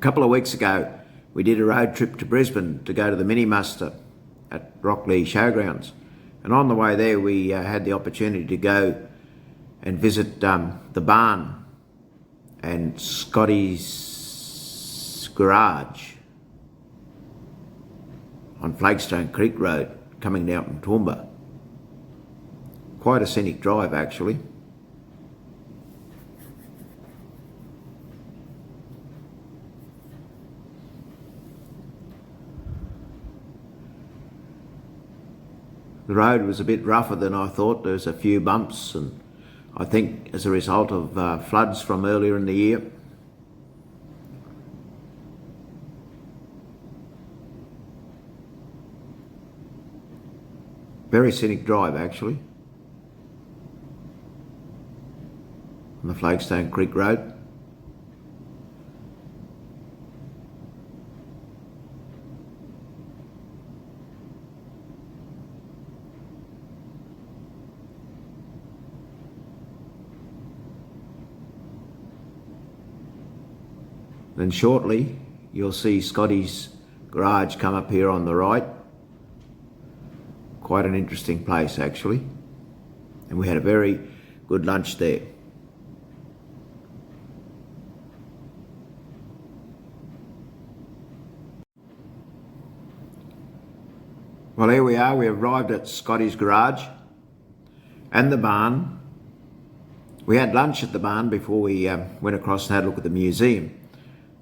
couple of weeks ago, we did a road trip to Brisbane to go to the mini muster at Rockley Showgrounds. And on the way there, we had the opportunity to go and visit the barn and Scotty's garage on Flagstone Creek Road, coming down from Toowoomba. Quite a scenic drive, actually. The road was a bit rougher than I thought. There was a few bumps, and I think as a result of floods from earlier in the year. Very scenic drive, actually, on the Flagstone Creek Road. Then shortly you'll see Scotty's garage come up here on the right. Quite an interesting place, actually, and we had a very good lunch there. Well, here we are. We arrived at Scotty's garage and the barn. We had lunch at the barn before we went across and had a look at the museum.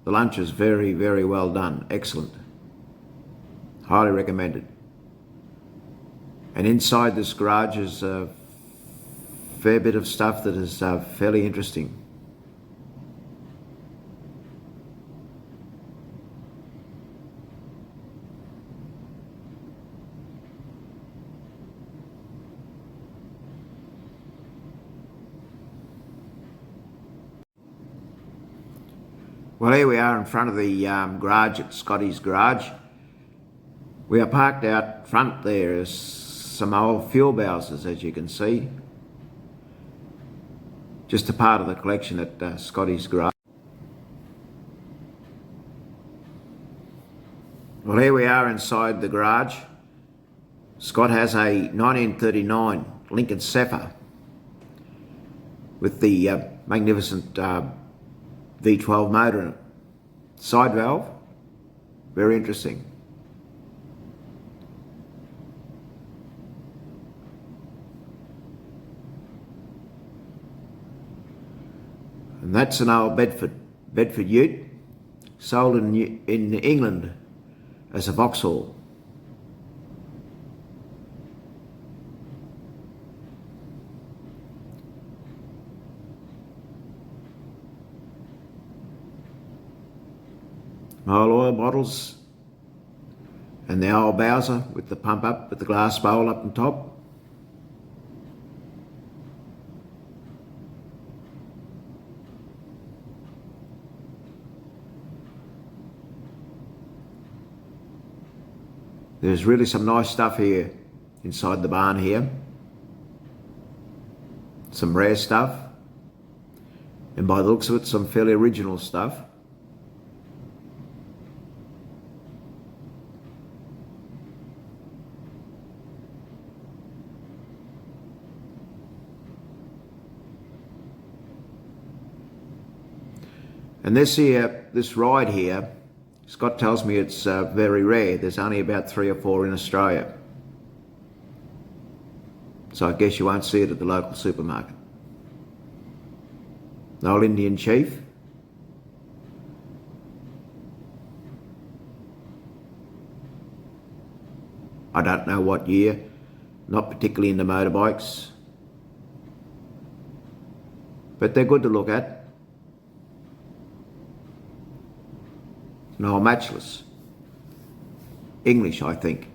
The lunch was very, very well done. Excellent. Highly recommended. And inside this garage is a fair bit of stuff that is fairly interesting. Well, here we are in front of the garage at Scotty's garage. We are parked out front there as some old fuel bowsers, as you can see. Just a part of the collection at Scotty's garage. Well, here we are inside the garage. Scott has a 1939 Lincoln Zephyr with the magnificent V12 motor in it. Side valve, very interesting. And that's an old Bedford ute, sold in England as a Vauxhall. Old oil bottles and the old Bowser with the pump up with the glass bowl up on top. There's really some nice stuff here inside the barn here. Some rare stuff, and by the looks of it, some fairly original stuff. And this ride here, Scott tells me it's very rare. There's only about 3 or 4 in Australia. So I guess you won't see it at the local supermarket. The old Indian Chief. I don't know what year, not particularly into motorbikes, but they're good to look at. No, matchless. English, I think.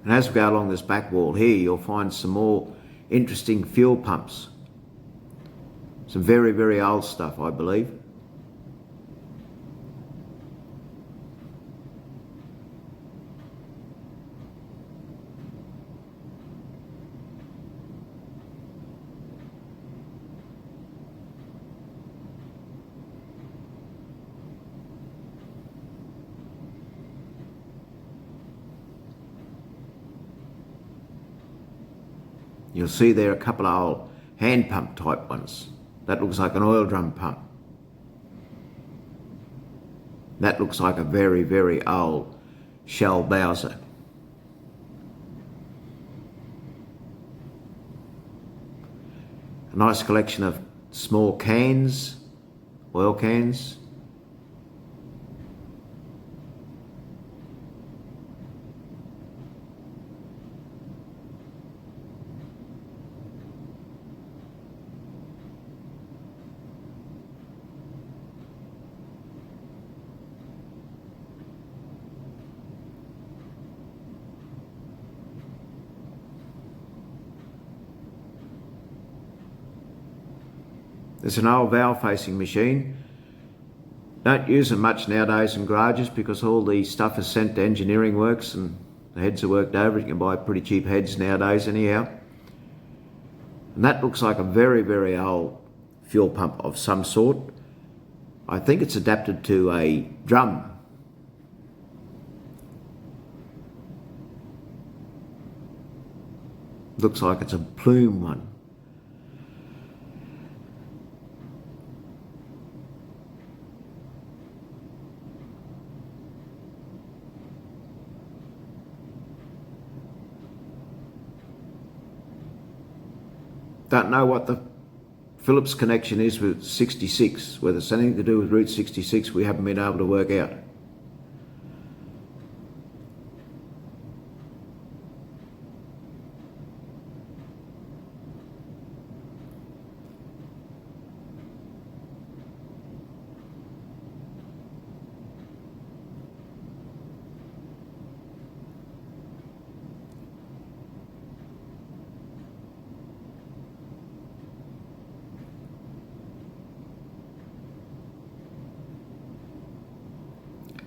And as we go along this back wall here, you'll find some more interesting fuel pumps. Some very, very old stuff, I believe. You'll see there a couple of old hand pump type ones. That looks like an oil drum pump. That looks like a very, very old Shell Bowser. A nice collection of small cans, oil cans. There's an old valve facing machine. Don't use them much nowadays in garages because all the stuff is sent to engineering works and the heads are worked over. You can buy pretty cheap heads nowadays anyhow. And that looks like a very, very old fuel pump of some sort. I think it's adapted to a drum. Looks like it's a plume one. Don't know what the Phillips connection is with 66, whether it's anything to do with Route 66, we haven't been able to work out.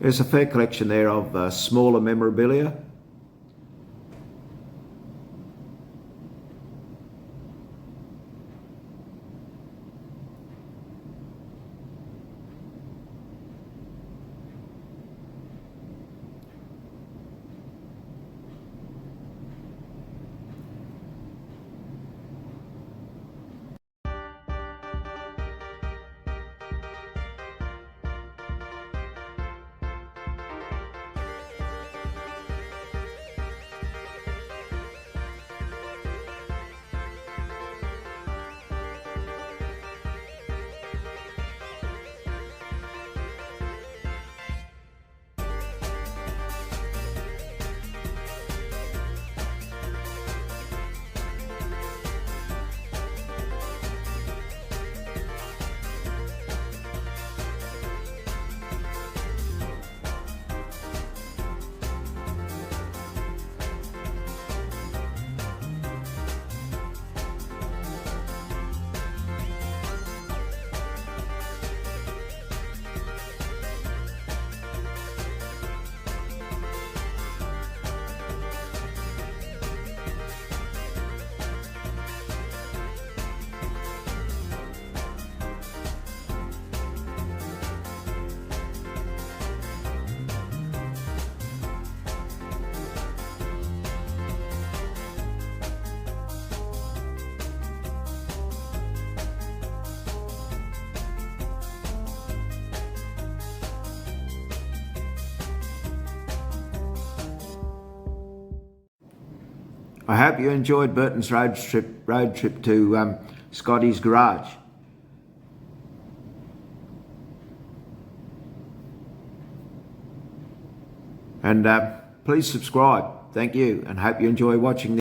There's a fair collection there of smaller memorabilia. I hope you enjoyed Burton's road trip to Scotty's garage. And please subscribe. Thank you, and hope you enjoy watching this.